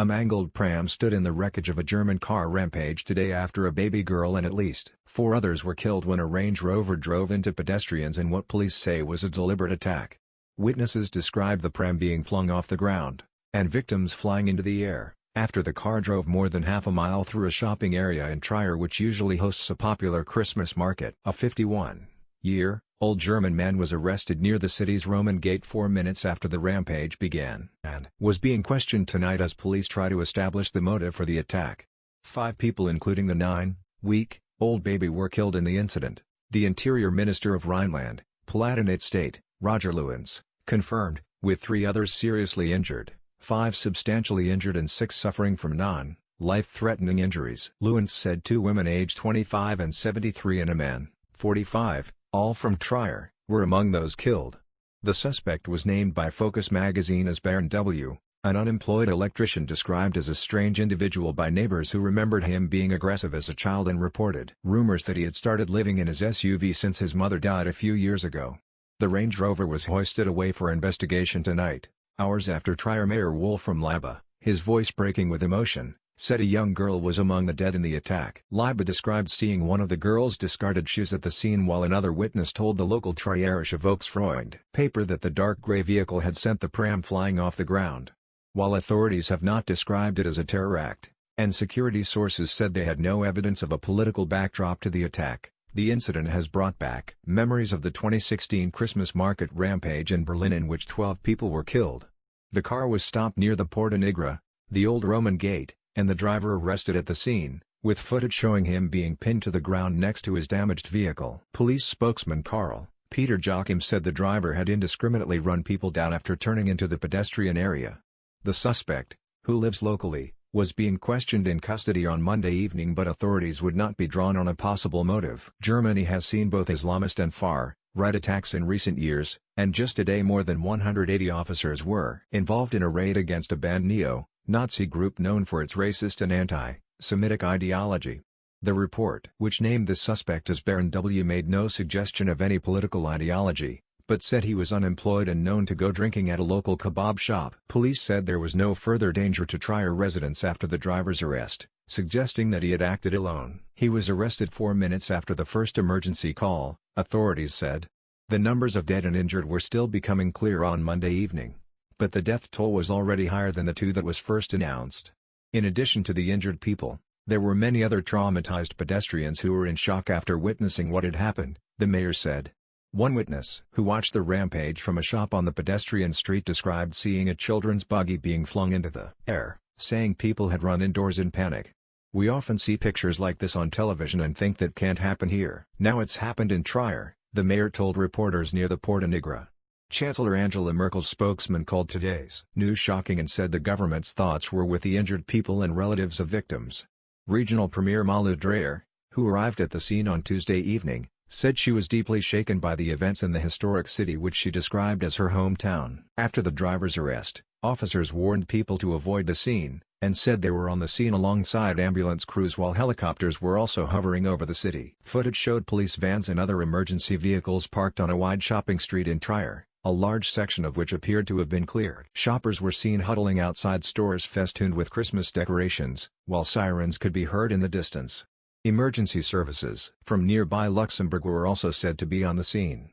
A mangled pram stood in the wreckage of a German car rampage today after a baby girl and at least 4 others were killed when a Range Rover drove into pedestrians in what police say was a deliberate attack. Witnesses described the pram being flung off the ground, and victims flying into the air, after the car drove more than half a mile through a shopping area in Trier which usually hosts a popular Christmas market. A 51-year-old German man was arrested near the city's Roman Gate 4 minutes after the rampage began and was being questioned tonight as police try to establish the motive for the attack. 5 people including the 9-week-old baby were killed in the incident, the Interior Minister of Rhineland-Palatinate State, Roger Lewins, confirmed, with 3 others seriously injured, 5 substantially injured and 6 suffering from non-life-threatening injuries. Lewins said 2 women aged 25 and 73 and a man, 45, all from Trier, were among those killed. The suspect was named by Focus magazine as Bernd W., an unemployed electrician described as a strange individual by neighbors who remembered him being aggressive as a child and reported rumors that he had started living in his SUV since his mother died a few years ago. The Range Rover was hoisted away for investigation tonight, hours after Trier Mayor Wolfram Leiba, his voice breaking with emotion, said a young girl was among the dead in the attack. Leiba described seeing one of the girl's discarded shoes at the scene while another witness told the local Trierische Volksfreund paper that the dark gray vehicle had sent the pram flying off the ground. While authorities have not described it as a terror act, and security sources said they had no evidence of a political backdrop to the attack, the incident has brought back memories of the 2016 Christmas market rampage in Berlin in which 12 people were killed. The car was stopped near the Porta Nigra, the old Roman gate, and the driver arrested at the scene, with footage showing him being pinned to the ground next to his damaged vehicle. Police spokesman Karl-Peter Joachim said the driver had indiscriminately run people down after turning into the pedestrian area. The suspect, who lives locally, was being questioned in custody on Monday evening but authorities would not be drawn on a possible motive. Germany has seen both Islamist and far-right attacks in recent years, and just today more than 180 officers were involved in a raid against a banned neo-Nazi group known for its racist and anti-Semitic ideology. The report, which named the suspect as Bernd W., made no suggestion of any political ideology, but said he was unemployed and known to go drinking at a local kebab shop. Police said there was no further danger to Trier residents after the driver's arrest, suggesting that he had acted alone. He was arrested 4 minutes after the first emergency call, authorities said. The numbers of dead and injured were still becoming clear on Monday evening, but the death toll was already higher than the 2 that was first announced. In addition to the injured people, there were many other traumatized pedestrians who were in shock after witnessing what had happened, the mayor said. One witness, who watched the rampage from a shop on the pedestrian street, described seeing a children's buggy being flung into the air, saying people had run indoors in panic. "We often see pictures like this on television and think that can't happen here. Now it's happened in Trier," the mayor told reporters near the Porta Nigra. Chancellor Angela Merkel's spokesman called today's news shocking and said the government's thoughts were with the injured people and relatives of victims. Regional Premier Malu Dreyer, who arrived at the scene on Tuesday evening, said she was deeply shaken by the events in the historic city which she described as her hometown. After the driver's arrest, officers warned people to avoid the scene, and said they were on the scene alongside ambulance crews while helicopters were also hovering over the city. Footage showed police vans and other emergency vehicles parked on a wide shopping street in Trier, a large section of which appeared to have been cleared. Shoppers were seen huddling outside stores festooned with Christmas decorations, while sirens could be heard in the distance. Emergency services from nearby Luxembourg were also said to be on the scene.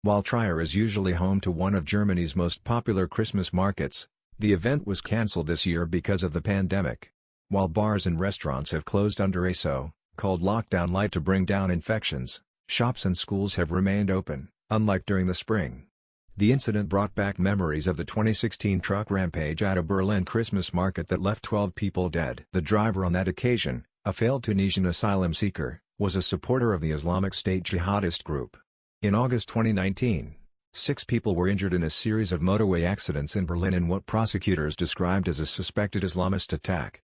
While Trier is usually home to one of Germany's most popular Christmas markets, the event was cancelled this year because of the pandemic. While bars and restaurants have closed under a so-called lockdown light to bring down infections, shops and schools have remained open, unlike during the spring. The incident brought back memories of the 2016 truck rampage at a Berlin Christmas market that left 12 people dead. The driver on that occasion, a failed Tunisian asylum seeker, was a supporter of the Islamic State jihadist group. In August 2019, 6 people were injured in a series of motorway accidents in Berlin in what prosecutors described as a suspected Islamist attack.